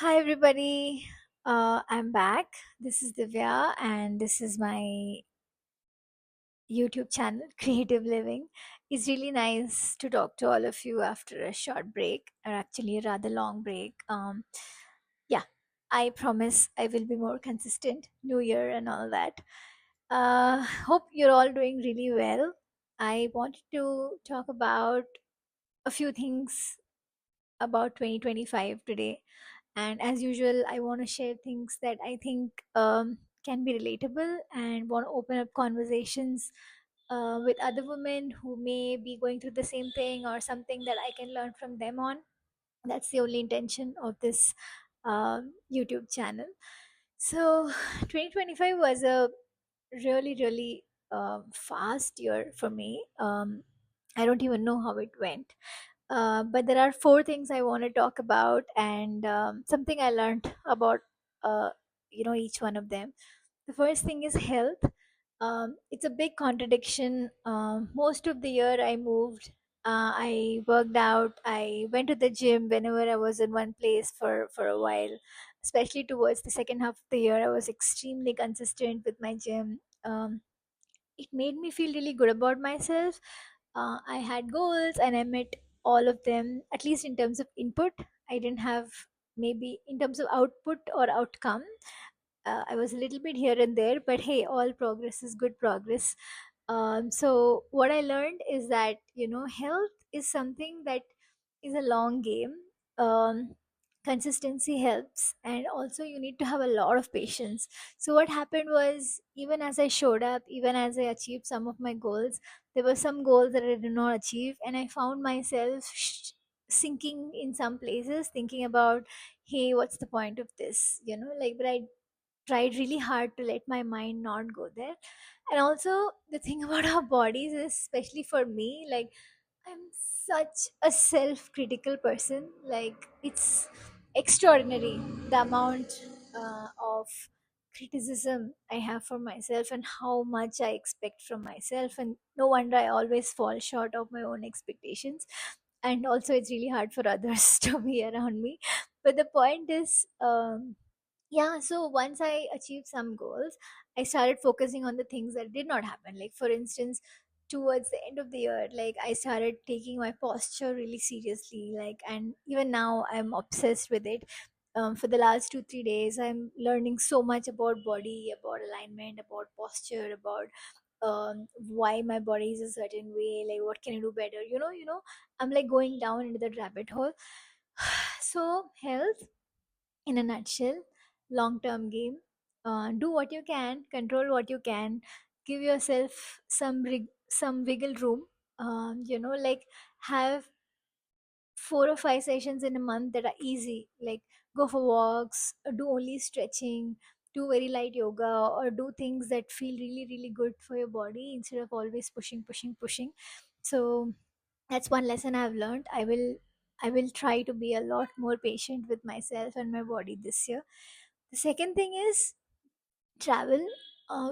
Hi, everybody. I'm back. This is Divya, and this is my YouTube channel, Creative Living. It's really nice to talk to all of you after a short break, or actually a rather long break. Yeah, I promise I will be more consistent. New Year and all that. Hope you're all doing really well. I wanted to talk about a few things about 2025 today. And as usual, I want to share things that I think can be relatable and want to open up conversations with other women who may be going through the same thing or something that I can learn from them on. That's the only intention of this YouTube channel. So, 2025 was a really fast year for me. I don't even know how it went, but there are four things I want to talk about, and something I learned about uh, each one of them. The first thing is health. It's a big contradiction. Most of the year I moved, I worked out, I went to the gym whenever I was in one place for a while. Especially towards the second half of the year, I was extremely consistent with my gym. It made me feel really good about myself. I had goals and I met all of them, at least in terms of input. I didn't have, maybe in terms of output or outcome, I was a little bit here and there, but hey, all progress is good progress. So what I learned is that health is something that is a long game. Consistency helps, and also you need to have a lot of patience. So what happened was, even as I showed up, even as I achieved some of my goals, there were some goals that I did not achieve, and I found myself sinking in some places, thinking about, hey, what's the point of this? But I tried really hard to let my mind not go there. And also, the thing about our bodies is, especially for me, like, I'm such a self-critical person. Like, it's extraordinary the amount of criticism I have for myself and how much I expect from myself, and no wonder I always fall short of my own expectations. And also, it's really hard for others to be around me. But the point is, yeah, so once I achieved some goals, I started focusing on the things that did not happen. Like, for instance, towards the end of the year, like, I started taking my posture really seriously, like, and even now I'm obsessed with it. For the last 2 3 days, I'm learning so much about body, about alignment, about posture, about why my body is a certain way, like what can I do better. I'm like going down into that rabbit hole. So health in a nutshell, long term game. Do what you can, control what you can, give yourself some wiggle room. Like, have 4 or 5 sessions in a month that are easy, like go for walks, or do only stretching, do very light yoga, or do things that feel really good for your body instead of always pushing. So that's one lesson I've learned. I will try to be a lot more patient with myself and my body this year. The second thing is travel.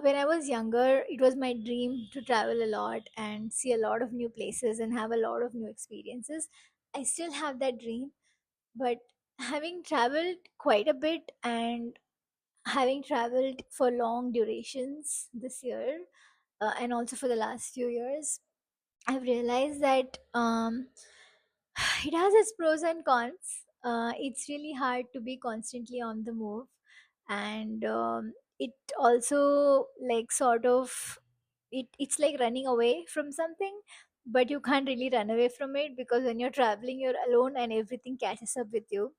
When I was younger, it was my dream to travel a lot and see a lot of new places and have a lot of new experiences. I still have that dream, but having traveled quite a bit and having traveled for long durations this year, and also for the last few years, I've realized that it has its pros and cons. It's really hard to be constantly on the move, and it also, like, sort of, it's like running away from something, but you can't really run away from it because when you're traveling, you're alone and everything catches up with you.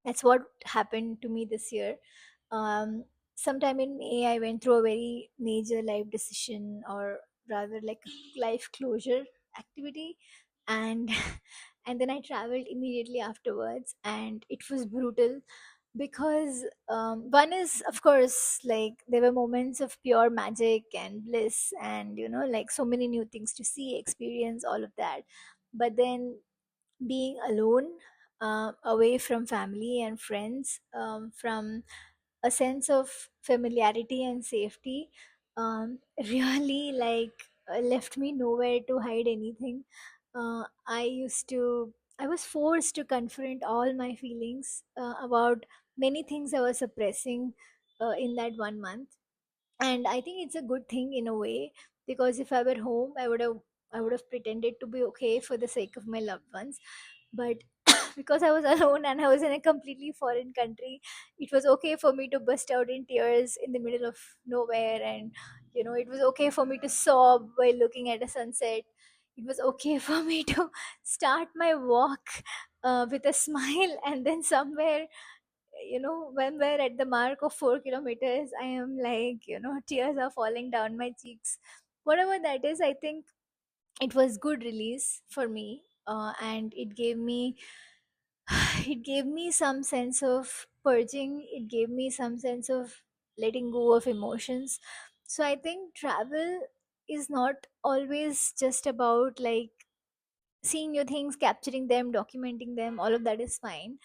That's what happened to me this year. um, Sometime in May, I went through a very major life decision, or rather, like, life closure activity, and and then I traveled immediately afterwards, and it was brutal because one is, of course, like, there were moments of pure magic and bliss, and like, so many new things to see, experience, all of that. But then being alone, away from family and friends, from a sense of familiarity and safety, really, like, left me nowhere to hide anything. I was forced to confront all my feelings about many things I was suppressing in that 1 month. And I think it's a good thing in a way, because if I were home, I would have pretended to be okay for the sake of my loved ones. But because I was alone and I was in a completely foreign country, it was okay for me to burst out in tears in the middle of nowhere. And it was okay for me to sob while looking at a sunset. It was okay for me to start my walk with a smile, and then somewhere, when we're at the mark of 4 kilometers, I am like, tears are falling down my cheeks. Whatever that is, I think it was good release for me, and it gave me it gave me some sense of purging. It gave me some sense of letting go of emotions. So I think travel is not always just about like seeing new things, capturing them, documenting them. All of that is fine,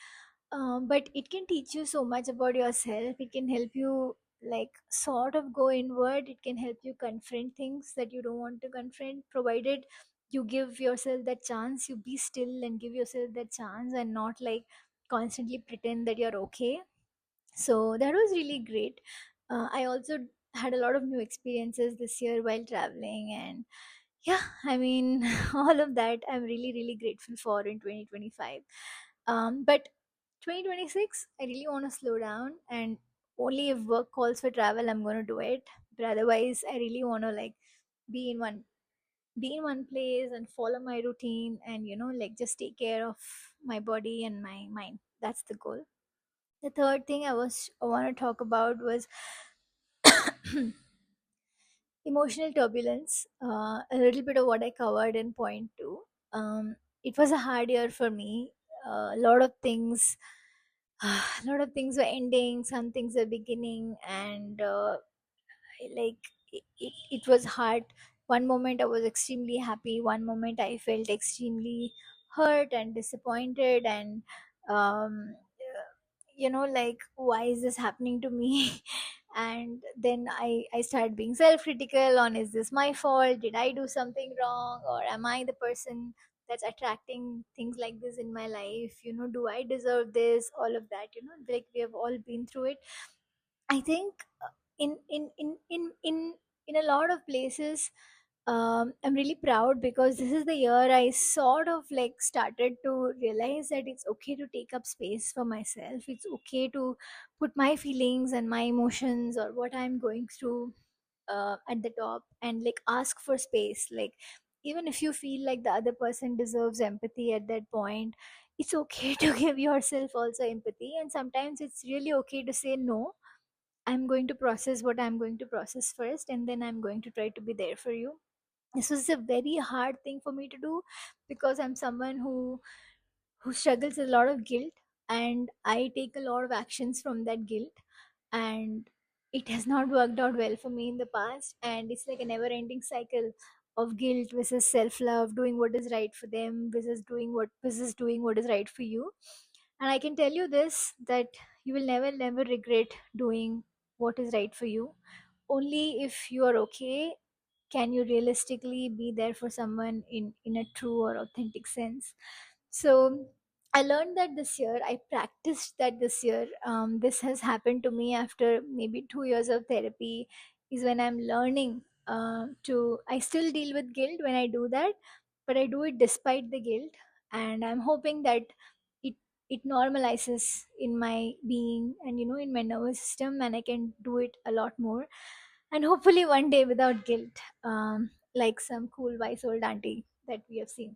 but it can teach you so much about yourself. It can help you like sort of go inward. It can help you confront things that you don't want to confront, provided you give yourself that chance. You be still and give yourself that chance, and not like constantly pretend that you're okay. So that was really great. I also had a lot of new experiences this year while traveling, and yeah, I mean, all of that I'm really, really grateful for in 2025. But 2026, I really want to slow down, and only if work calls for travel, I'm going to do it. But otherwise, I really want to like be in one be in one place and follow my routine, and like just take care of my body and my mind. That's the goal. The third thing I want to talk about was emotional turbulence. A little bit of what I covered in point two. It was a hard year for me. A lot of things, a lot of things were ending. Some things were beginning, and like it was hard. One moment I was extremely happy. One moment I felt extremely hurt and disappointed, and like, why is this happening to me? And then I started being self-critical on, is this my fault? Did I do something wrong, or am I the person that's attracting things like this in my life? Do I deserve this? All of that, like we have all been through it. I think in a lot of places, I'm really proud, because this is the year I sort of like started to realize that it's okay to take up space for myself. It's okay to put my feelings and my emotions or what I'm going through at the top, and like ask for space. Like, even if you feel like the other person deserves empathy at that point, it's okay to give yourself also empathy. And sometimes it's really okay to say no. I'm going to process what I'm going to process first, and then I'm going to try to be there for you. This was a very hard thing for me to do, because I'm someone who struggles with a lot of guilt, and I take a lot of actions from that guilt, and it has not worked out well for me in the past, and it's like a never ending cycle of guilt versus self love, doing what is right for them versus doing what is right for you. And I can tell you this, that you will never regret doing what is right for you. Only if you are okay can you realistically be there for someone in a true or authentic sense. So I learned that this year. I practiced that this year. This has happened to me after maybe 2 years of therapy, is when I'm learning to I still deal with guilt when I do that, but I do it despite the guilt. And I'm hoping that it it normalizes in my being, and in my nervous system, and I can do it a lot more, and hopefully one day without guilt, like some cool wise old auntie that we have seen.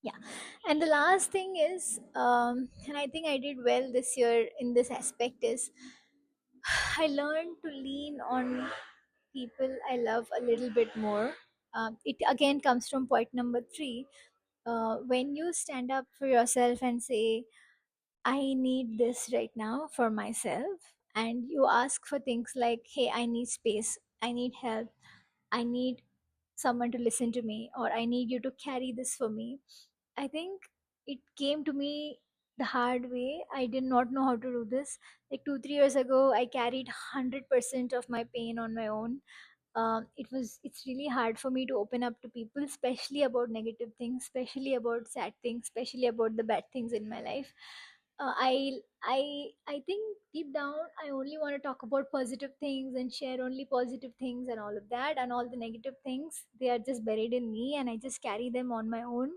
Yeah. And the last thing is, and I think I did well this year in this aspect, is I learned to lean on people I love a little bit more. It again comes from point number three. When you stand up for yourself and say, I need this right now for myself, and you ask for things like, hey, I need space, I need help, I need someone to listen to me, or I need you to carry this for me. I think it came to me the hard way. I did not know how to do this. Like 2 3 years ago, I carried 100% of my pain on my own. It's really hard for me to open up to people, especially about negative things, especially about sad things, especially about the bad things in my life. I think deep down I only want to talk about positive things and share only positive things and all of that, and all the negative things, they are just buried in me and I just carry them on my own,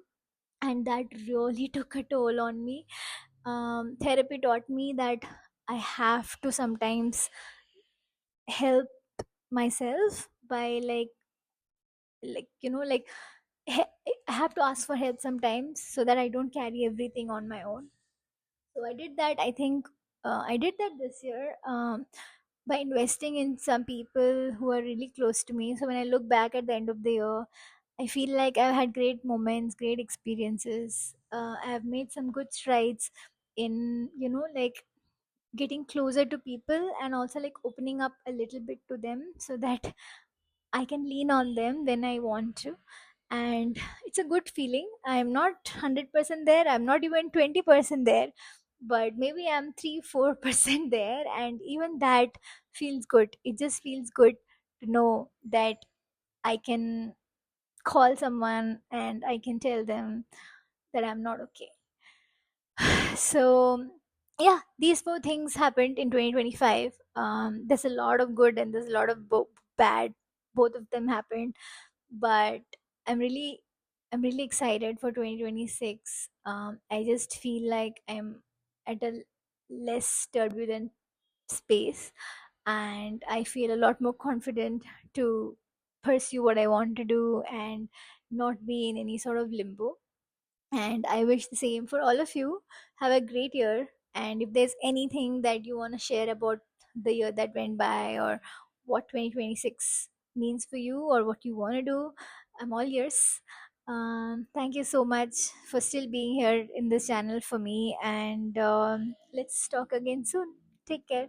and that really took a toll on me. Therapy taught me that I have to sometimes help myself by like I have to ask for help sometimes so that I don't carry everything on my own. So I did that. I think I did that this year, by investing in some people who are really close to me. So when I look back at the end of the year, I feel like I've had great moments, great experiences. I've made some good strides in, like getting closer to people and also like opening up a little bit to them so that I can lean on them when I want to. And it's a good feeling. I'm not 100% there, I'm not even 20% there, but maybe I'm 3 4% there, and even that feels good. It just feels good to know that I can call someone and I can tell them that I'm not okay. So yeah, these four things happened in 2025. There's a lot of good and there's a lot of bad. Both of them happened, but i'm really I'm really excited for 2026. I just feel like I'm at a less turbulent space, and I feel a lot more confident to pursue what I want to do and not be in any sort of limbo. And I wish the same for all of you. Have a great year. And if there's anything that you want to share about the year that went by, or what 2026 means for you, or what you want to do, I'm all yours. Thank you so much for still being here in this channel for me. And let's talk again soon. Take care.